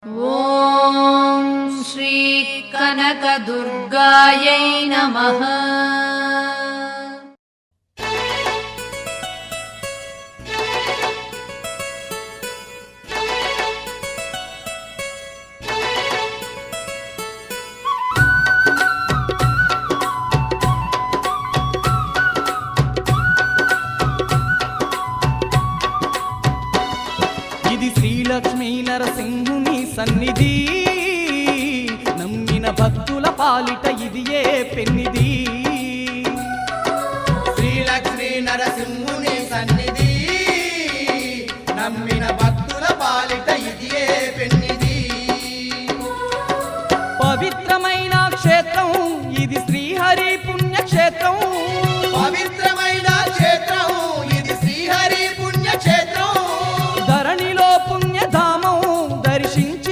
ఓం శ్రీ కనకదుర్గాయై నమః. ఇది శ్రీలక్ష్మీ నరసింహుని సన్నిధి, నమ్మిన భక్తుల పాలిట ఇది ఏ పెన్నిది.